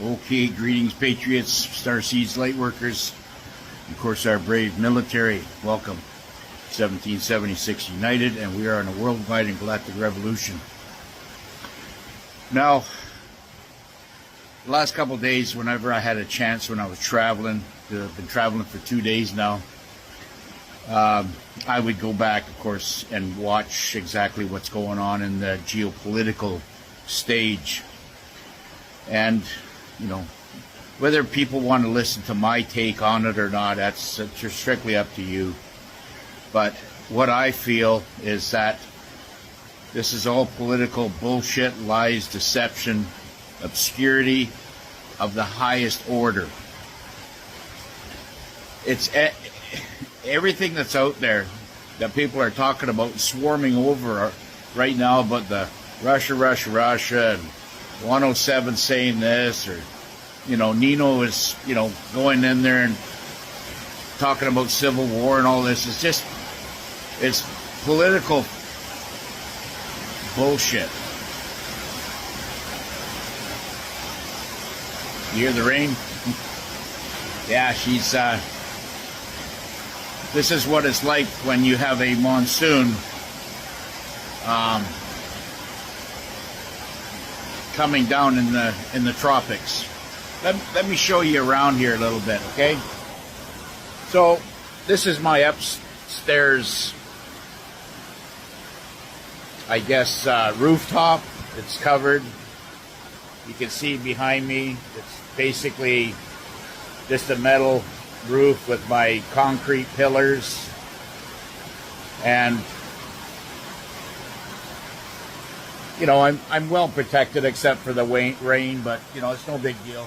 Okay, greetings, Patriots, Starseeds, Lightworkers, and of course our brave military. Welcome, 1776 United, and we are in a worldwide and galactic revolution. Now, the last couple of days, whenever I had a chance, when I was traveling, I've been traveling for 2 days now, I would go back, of course, and watch exactly what's going on in the geopolitical stage. And you know, whether people want to listen to my take on it or not, that's strictly up to you. But what I feel is that this is all political bullshit, lies, deception, obscurity of the highest order. It's everything that's out there that people are talking about, swarming over right now about the Russia, and 107 saying this, or Nino is going in there and talking about civil war and all this. It's political bullshit. You hear the rain? Yeah, this is what it's like when you have a monsoon coming down in the tropics. Let me show you around here a little bit, okay? So this is my upstairs, I guess, rooftop. It's covered. You can see behind me, it's basically just a metal roof with my concrete pillars. And I'm well protected except for the rain, but it's no big deal.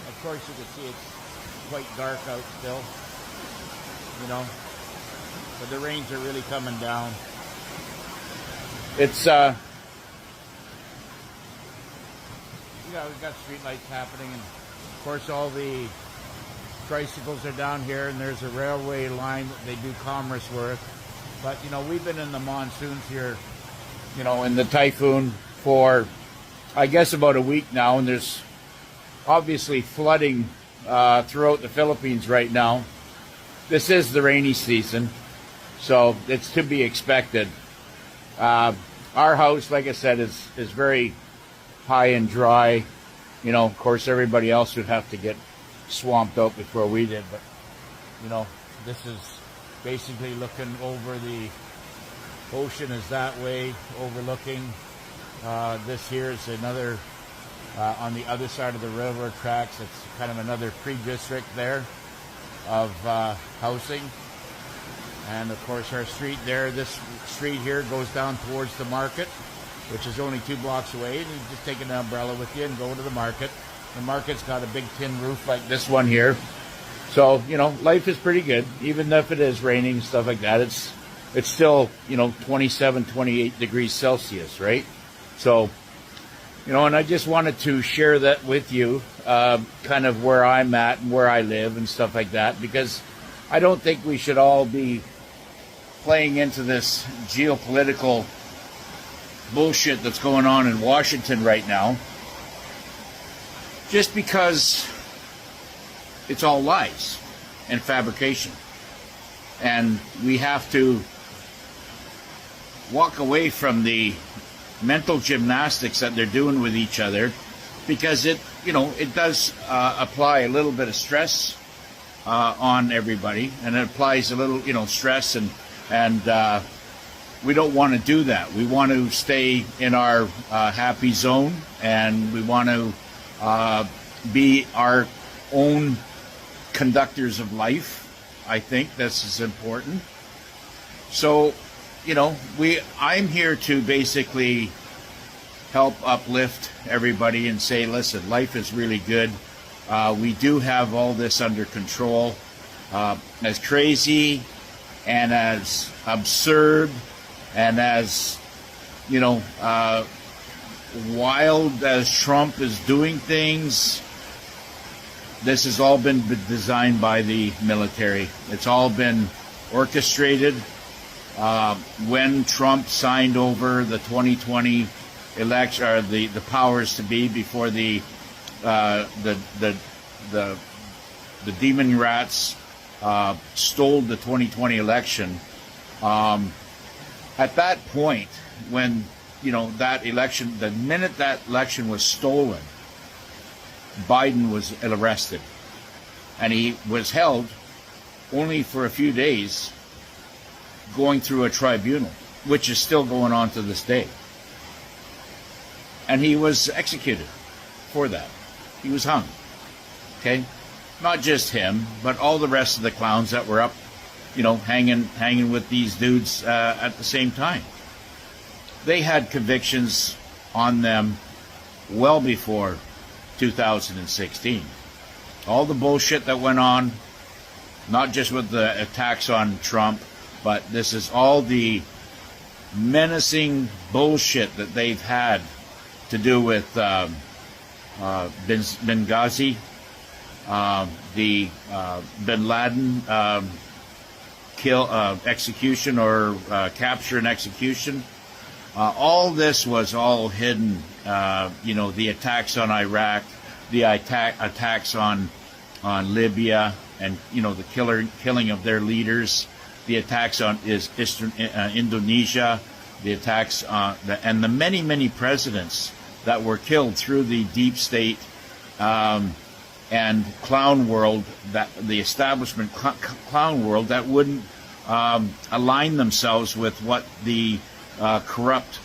Of course, you can see it's quite dark out still, but the rains are really coming down. It's we've got street lights happening, and of course all the tricycles are down here, and there's a railway line that they do commerce with. But we've been in the monsoons here, in the typhoon for, I guess, about a week now, and there's obviously flooding throughout the Philippines right now. This is the rainy season, so it's to be expected. Our house, like I said, is very high and dry. Of course, everybody else would have to get swamped out before we did, but this is basically looking over the ocean is that way, overlooking. This here is another, on the other side of the railroad tracks, it's kind of another pre-district there of housing. And of course our street there, this street here goes down towards the market, which is only 2 blocks away, and you just take an umbrella with you and go to the market. The market's got a big tin roof like this one here. So, life is pretty good, even if it is raining and stuff like that. It's still, 27, 28 degrees Celsius, right? So, and I just wanted to share that with you, kind of where I'm at and where I live and stuff like that, because I don't think we should all be playing into this geopolitical bullshit that's going on in Washington right now, just because it's all lies and fabrication. And we have to walk away from the mental gymnastics that they're doing with each other, because it does apply a little bit of stress on everybody, and it applies a little, stress, and we don't want to do that. We want to stay in our happy zone, and we want to be our own conductors of life. I think this is important. So, I'm here to basically help uplift everybody and say, listen, life is really good. We do have all this under control. As crazy and as absurd and as, wild as Trump is doing things, this has all been designed by the military. It's all been orchestrated. When Trump signed over the 2020 election, or the powers to be, before the the demon rats stole the 2020 election. At that point, when that election, the minute that election was stolen, Biden was arrested, and he was held only for a few days, going through a tribunal, which is still going on to this day. And he was executed for that. He was hung. Okay? Not just him, but all the rest of the clowns that were up, hanging with these dudes at the same time. They had convictions on them well before 2016. All the bullshit that went on, not just with the attacks on Trump, but this is all the menacing bullshit that they've had to do with Benghazi, the Bin Laden execution or capture and execution. All this was all hidden. The attacks on Iraq, the attacks on Libya, and the killing of their leaders, the attacks on Indonesia, the attacks on and the many presidents that were killed through the deep state and clown world, that the establishment clown world that wouldn't align themselves with what the corrupt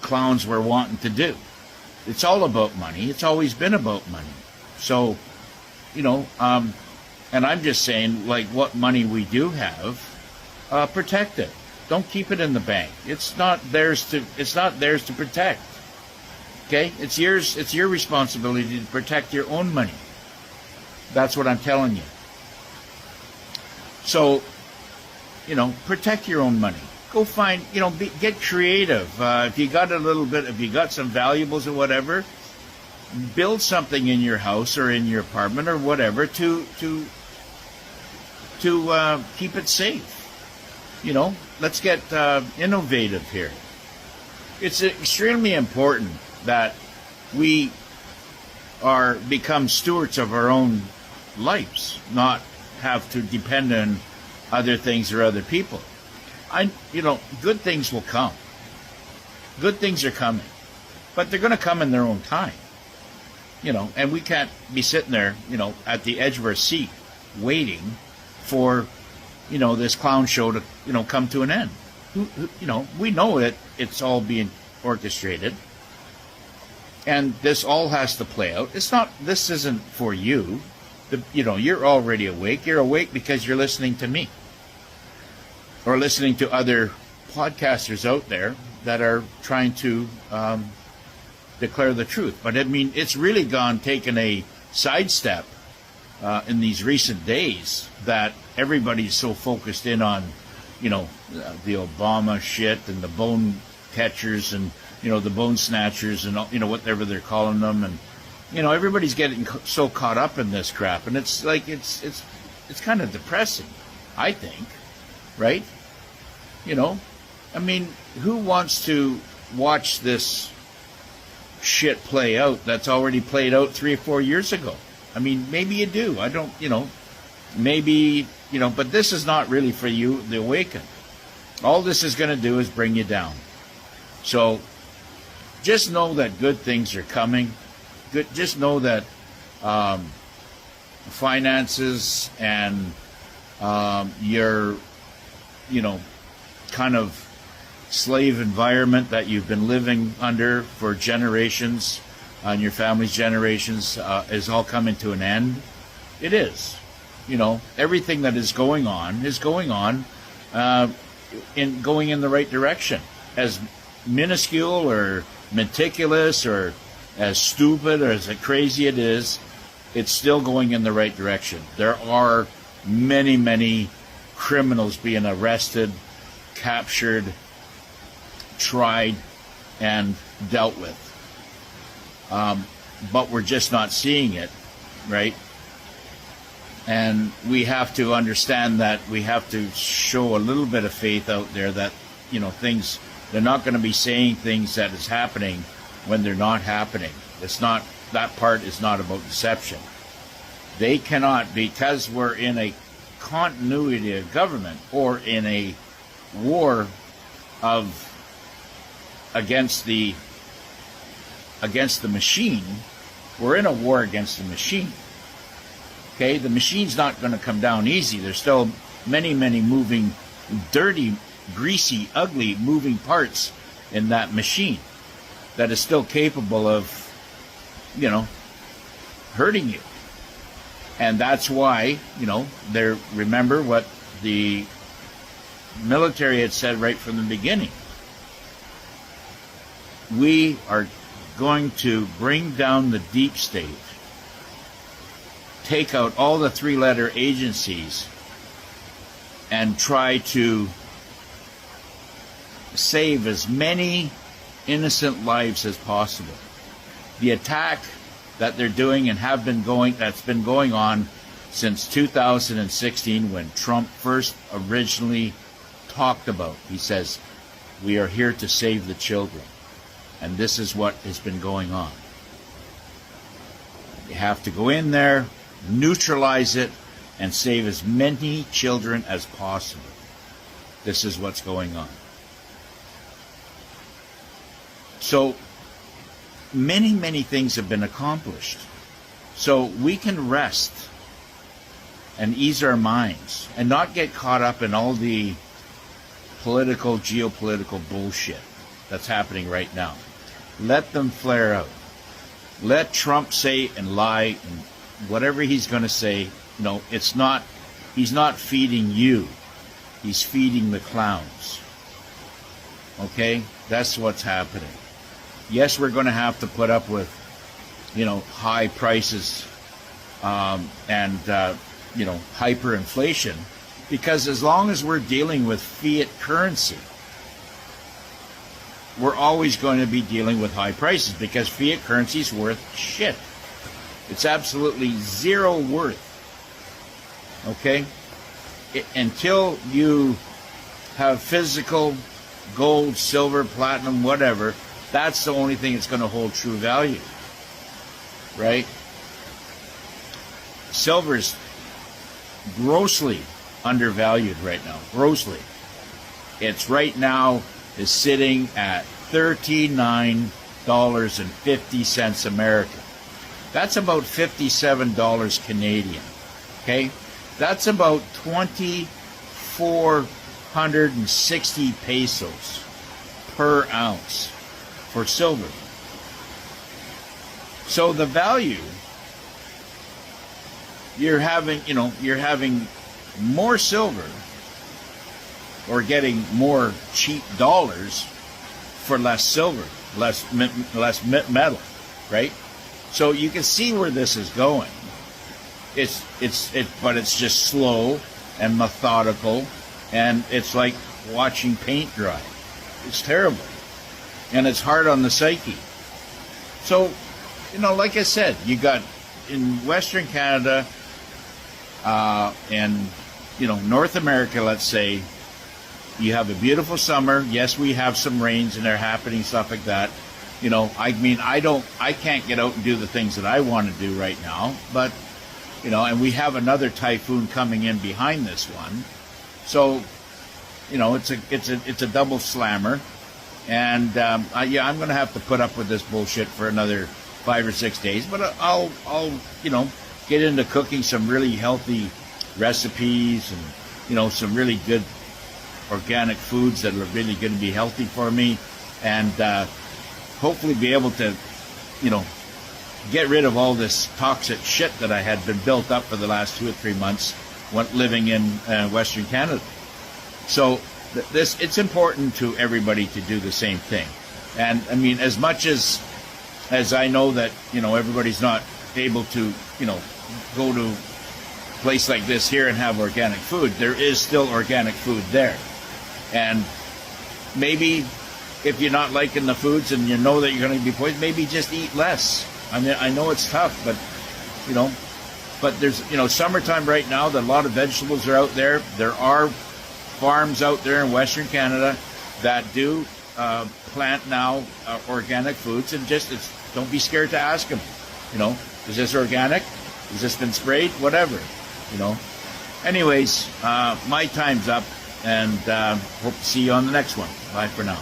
clowns were wanting to do. It's all about money. It's always been about money. So, and I'm just saying, like, what money we do have, protect it. Don't keep it in the bank. It's not theirs to protect. Okay? It's yours. It's your responsibility to protect your own money. That's what I'm telling you. So, protect your own money. Go find, get creative. If you got if you got some valuables or whatever, build something in your house or in your apartment or whatever to keep it safe. Let's get innovative here. It's extremely important that we become stewards of our own lives, not have to depend on other things or other people. Good things will come. Good things are coming, but they're going to come in their own time. And we can't be sitting there, at the edge of our seat, waiting for, this clown show to, come to an end. We know that it's all being orchestrated, and this all has to play out. This isn't for you. You're already awake. You're awake because you're listening to me, or listening to other podcasters out there that are trying to declare the truth. But it's really taken a sidestep in these recent days that everybody's so focused in on, the Obama shit and the bone catchers and, the bone snatchers and, whatever they're calling them. And, everybody's getting so caught up in this crap. And it's like, it's kind of depressing, I think, right? Who wants to watch this shit play out that's already played out 3 or 4 years ago? Maybe you do. I don't, maybe, but this is not really for you, the awakened. All this is going to do is bring you down. So just know that good things are coming. Just know that finances and your, kind of slave environment that you've been living under for generations, and your family's generations, is all coming to an end. It is. Everything that is going on going in the right direction. As minuscule or meticulous or as stupid or as crazy it is, it's still going in the right direction. There are many criminals being arrested, captured, tried, and dealt with. But we're just not seeing it, right? And we have to understand that we have to show a little bit of faith out there that, they're not going to be saying things that is happening when they're not happening. It's not that part is not about deception. They cannot, because we're in a continuity of government or in a war of against the machine. We're in a war against the machine. Okay, the machine's not going to come down easy. There's still many moving, dirty, greasy, ugly moving parts in that machine that is still capable of, hurting you. And that's why, remember what the military had said right from the beginning. We are going to bring down the deep state, take out all the three-letter agencies, and try to save as many innocent lives as possible. The attack that they're doing and that's been going on since 2016, when Trump first originally talked about, he says, we are here to save the children. And this is what has been going on. You have to go in there, neutralize it, and save as many children as possible. This is what's going on. So many things have been accomplished. So we can rest and ease our minds and not get caught up in all the political, geopolitical bullshit that's happening right now. Let them flare out. Let Trump say and lie and whatever he's going to say. He's not feeding you. He's feeding the clowns. Okay? That's what's happening. Yes, we're going to have to put up with, high prices and hyperinflation, because as long as we're dealing with fiat currency, we're always going to be dealing with high prices, because fiat currency is worth shit. It's absolutely zero worth. Okay? Until you have physical gold, silver, platinum, whatever, that's the only thing that's going to hold true value. Right? Silver's grossly undervalued right now. Grossly. It's right now is sitting at $39.50 American. That's about $57 Canadian. Okay? That's about 2,460 pesos per ounce for silver. So the value, you're having more silver or getting more cheap dollars for less silver, less metal, right? So you can see where this is going. But it's just slow and methodical, and it's like watching paint dry. It's terrible, and it's hard on the psyche. So, like I said, you got in Western Canada and North America, let's say, you have a beautiful summer. Yes, we have some rains and they're happening, stuff like that. I can't get out and do the things that I want to do right now, but and we have another typhoon coming in behind this one. So, it's a double slammer. And I'm going to have to put up with this bullshit for another 5 or 6 days, but I'll get into cooking some really healthy recipes and some really good organic foods that are really going to be healthy for me, and hopefully be able to get rid of all this toxic shit that I had been built up for the last 2 or 3 months when living in Western Canada. So it's important to everybody to do the same thing. And I mean, as much as I know that everybody's not able to go to a place like this here and have organic food, there is still organic food there. And maybe if you're not liking the foods and you know that you're going to be poisoned, maybe just eat less. I mean, I know it's tough, but there's summertime right now that a lot of vegetables are out there. There are farms out there in Western Canada that do plant now organic foods, and don't be scared to ask them. You know, is this organic? Has this been sprayed? Whatever, you know. Anyways, my time's up, and hope to see you on the next one. Bye for now.